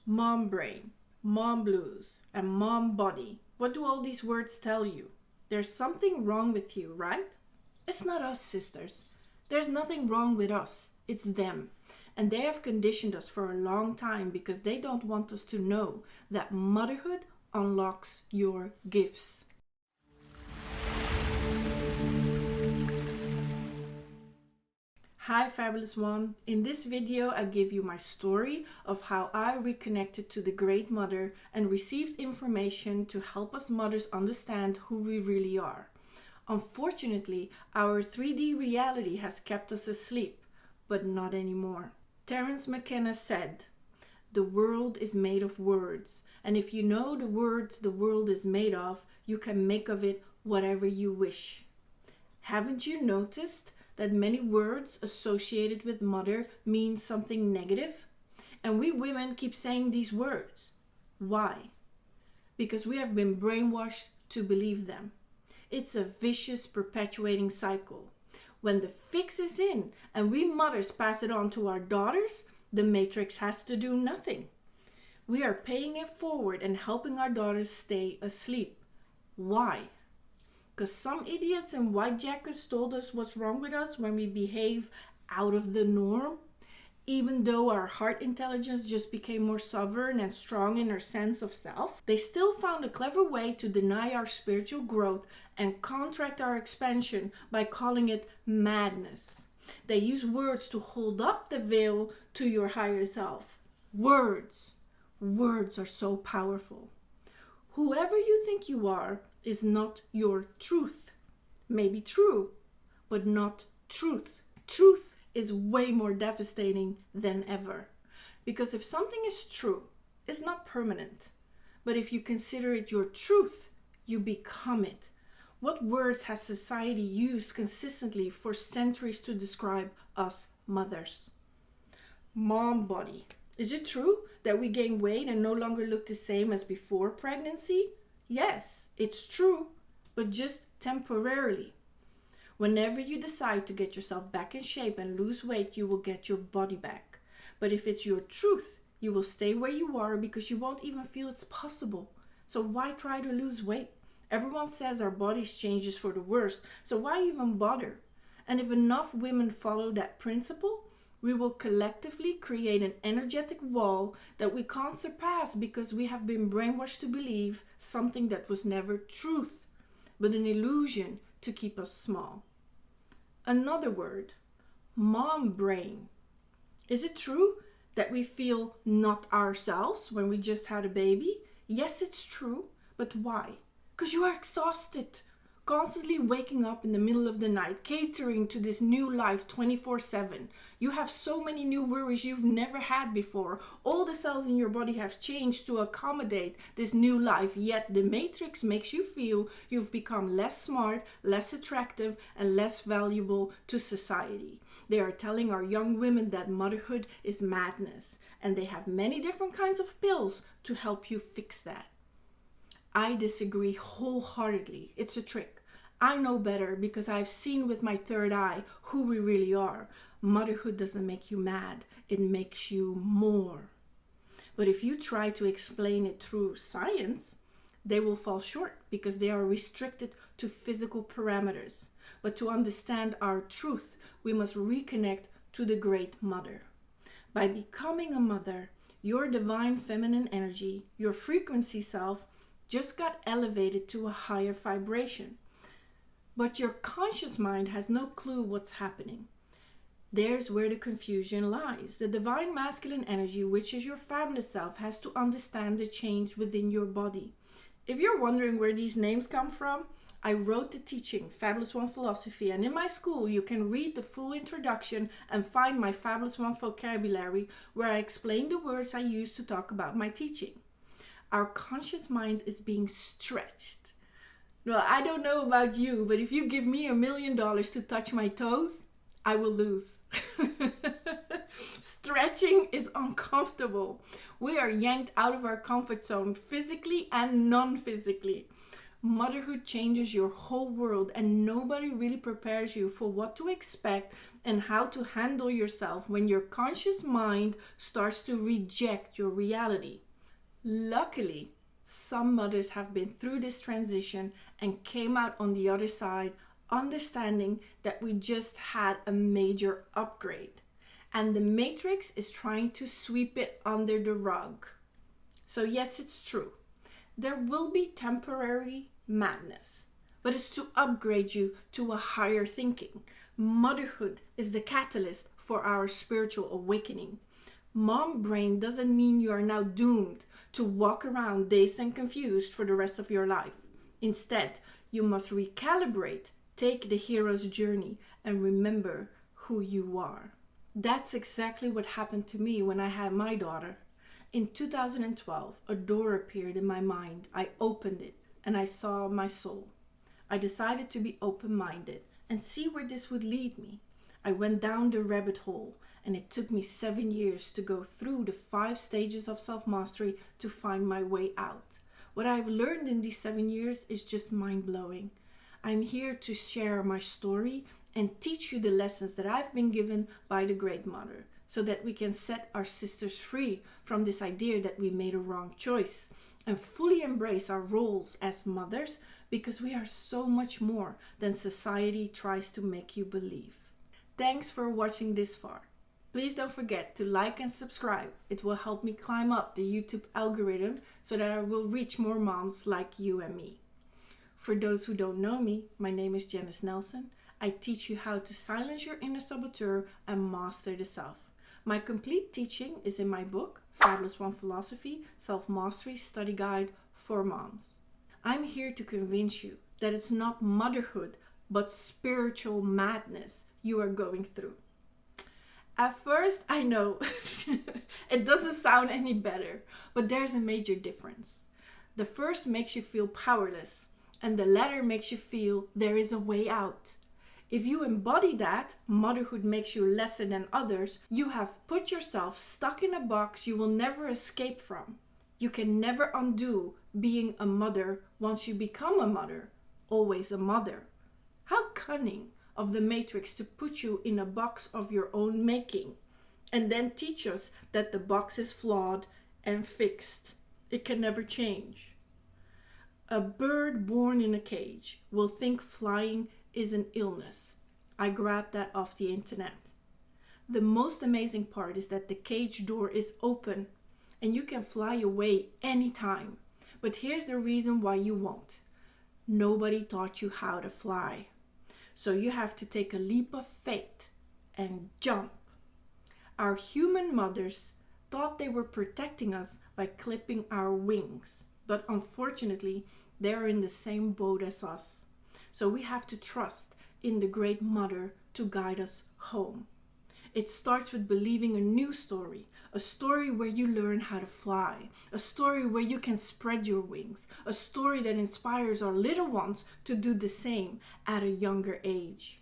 Mom brain, mom blues, and mom body. What do all these words tell you? There's something wrong with you, right? It's not us, sisters. There's nothing wrong with us. It's them. And they have conditioned us for a long time because they don't want us to know that motherhood unlocks your gifts. Hi Fabulous One. In this video I give you my story of how I reconnected to the Great Mother and received information to help us mothers understand who we really are. Unfortunately, our 3D reality has kept us asleep, but not anymore. Terence McKenna said, "The world is made of words, and if you know the words the world is made of, you can make of it whatever you wish." Haven't you noticed that many words associated with mother mean something negative? And we women keep saying these words. Why? Because we have been brainwashed to believe them. It's a vicious, perpetuating cycle. When the fix is in and we mothers pass it on to our daughters, the matrix has to do nothing. We are paying it forward and helping our daughters stay asleep. Why? Because some idiots in white jackets told us what's wrong with us when we behave out of the norm, even though our heart intelligence just became more sovereign and strong in our sense of self. They still found a clever way to deny our spiritual growth and contract our expansion by calling it madness. They use words to hold up the veil to your higher self. Words are so powerful. Whoever you think you are is not your truth. Maybe true, but not truth. Truth is way more devastating than ever. Because if something is true, it's not permanent. But if you consider it your truth, you become it. What words has society used consistently for centuries to describe us mothers? Mom body. Is it true that we gain weight and no longer look the same as before pregnancy? Yes, it's true, but just temporarily. Whenever you decide to get yourself back in shape and lose weight, you will get your body back. But if it's your truth, you will stay where you are because you won't even feel it's possible. So why try to lose weight? Everyone says our bodies changes for the worse, so why even bother? And if enough women follow that principle, we will collectively create an energetic wall that we can't surpass because we have been brainwashed to believe something that was never truth, but an illusion to keep us small. Another word, mom brain. Is it true that we feel not ourselves when we just had a baby? Yes, it's true, but why? Because you are exhausted. Constantly waking up in the middle of the night, catering to this new life 24/7. You have so many new worries you've never had before. All the cells in your body have changed to accommodate this new life, yet the matrix makes you feel you've become less smart, less attractive, and less valuable to society. They are telling our young women that motherhood is madness, and they have many different kinds of pills to help you fix that. I disagree wholeheartedly. It's a trick. I know better because I've seen with my third eye who we really are. Motherhood doesn't make you mad. It makes you more. But if you try to explain it through science, they will fall short because they are restricted to physical parameters. But to understand our truth, we must reconnect to the Great Mother. By becoming a mother, your divine feminine energy, your frequency self, just got elevated to a higher vibration. But your conscious mind has no clue what's happening. There's where the confusion lies. The divine masculine energy, which is your fabulous self, has to understand the change within your body. If you're wondering where these names come from, I wrote the teaching, Fabulous One Philosophy, and in my school you can read the full introduction and find my Fabulous One vocabulary where I explain the words I use to talk about my teaching. Our conscious mind is being stretched. Well, I don't know about you, but if you give me $1 million to touch my toes, I will lose. Stretching is uncomfortable. We are yanked out of our comfort zone physically and non-physically. Motherhood changes your whole world, and nobody really prepares you for what to expect and how to handle yourself when your conscious mind starts to reject your reality. Luckily, some mothers have been through this transition and came out on the other side, understanding that we just had a major upgrade. And the Matrix is trying to sweep it under the rug. So yes, it's true. There will be temporary madness, but it's to upgrade you to a higher thinking. Motherhood is the catalyst for our spiritual awakening. Mom brain doesn't mean you are now doomed to walk around dazed and confused for the rest of your life. Instead, you must recalibrate, take the hero's journey, and remember who you are. That's exactly what happened to me when I had my daughter. In 2012, a door appeared in my mind. I opened it and I saw my soul. I decided to be open-minded and see where this would lead me. I went down the rabbit hole, and it took me 7 years to go through the 5 stages of self-mastery to find my way out. What I've learned in these 7 years is just mind-blowing. I'm here to share my story and teach you the lessons that I've been given by the Great Mother, so that we can set our sisters free from this idea that we made a wrong choice and fully embrace our roles as mothers, because we are so much more than society tries to make you believe. Thanks for watching this far. Please don't forget to like and subscribe. It will help me climb up the YouTube algorithm so that I will reach more moms like you and me. For those who don't know me, my name is Janice Nelson. I teach you how to silence your inner saboteur and master the self. My complete teaching is in my book, Fabulous One Philosophy, Self-Mastery Study Guide for Moms. I'm here to convince you that it's not motherhood, but spiritual madness you are going through. At first, I know it doesn't sound any better, but there's a major difference. The first makes you feel powerless, and the latter makes you feel there is a way out. If you embody that, motherhood makes you lesser than others, you have put yourself stuck in a box you will never escape from. You can never undo being a mother once you become a mother, always a mother. How cunning of the Matrix to put you in a box of your own making and then teach us that the box is flawed and fixed. It can never change. A bird born in a cage will think flying is an illness. I grabbed that off the internet. The most amazing part is that the cage door is open and you can fly away anytime. But here's the reason why you won't. Nobody taught you how to fly. So you have to take a leap of faith and jump. Our human mothers thought they were protecting us by clipping our wings, but unfortunately, they're in the same boat as us. So we have to trust in the Great Mother to guide us home. It starts with believing a new story, a story where you learn how to fly, a story where you can spread your wings, a story that inspires our little ones to do the same at a younger age.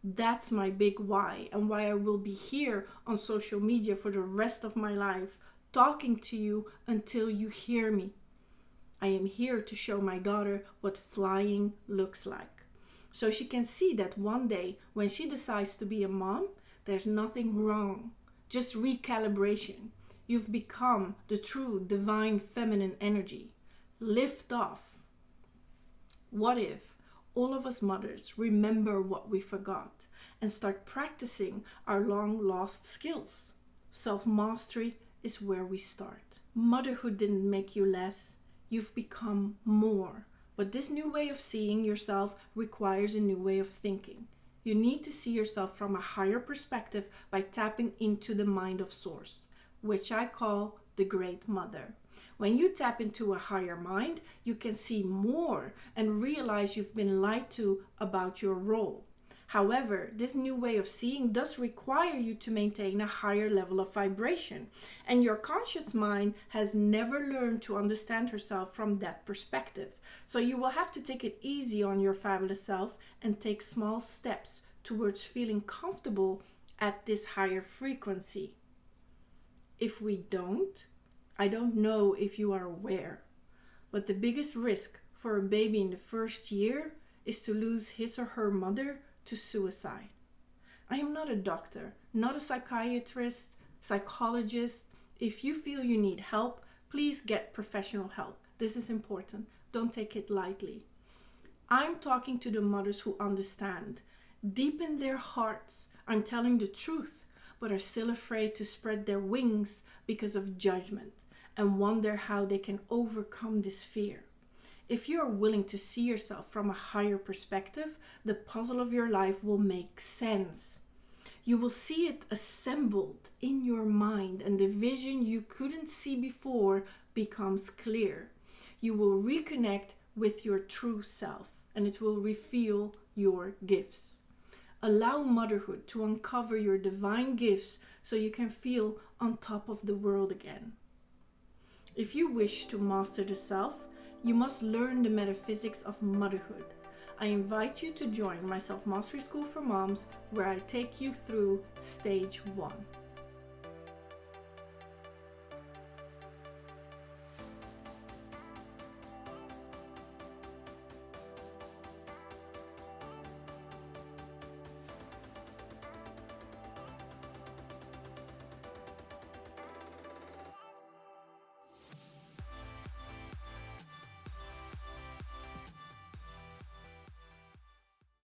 That's my big why, and why I will be here on social media for the rest of my life, talking to you until you hear me. I am here to show my daughter what flying looks like, so she can see that one day when she decides to be a mom, there's nothing wrong, just recalibration. You've become the true divine feminine energy. Lift off. What if all of us mothers remember what we forgot and start practicing our long lost skills? Self-mastery is where we start. Motherhood didn't make you less. You've become more. But this new way of seeing yourself requires a new way of thinking. You need to see yourself from a higher perspective by tapping into the mind of Source, which I call the Great Mother. When you tap into a higher mind, you can see more and realize you've been lied to about your role. However, this new way of seeing does require you to maintain a higher level of vibration, and your conscious mind has never learned to understand herself from that perspective. So you will have to take it easy on your fabulous self and take small steps towards feeling comfortable at this higher frequency. If we don't, I don't know if you are aware, but the biggest risk for a baby in the first year is to lose his or her mother to suicide. I am not a doctor, not a psychiatrist, psychologist. If you feel you need help, please get professional help. This is important. Don't take it lightly. I'm talking to the mothers who understand. Deep in their hearts, I'm telling the truth, but are still afraid to spread their wings because of judgment and wonder how they can overcome this fear. If you are willing to see yourself from a higher perspective, the puzzle of your life will make sense. You will see it assembled in your mind, and the vision you couldn't see before becomes clear. You will reconnect with your true self, and it will reveal your gifts. Allow motherhood to uncover your divine gifts so you can feel on top of the world again. If you wish to master the self, you must learn the metaphysics of motherhood. I invite you to join my Self-Mastery School for Moms, where I take you through stage 1.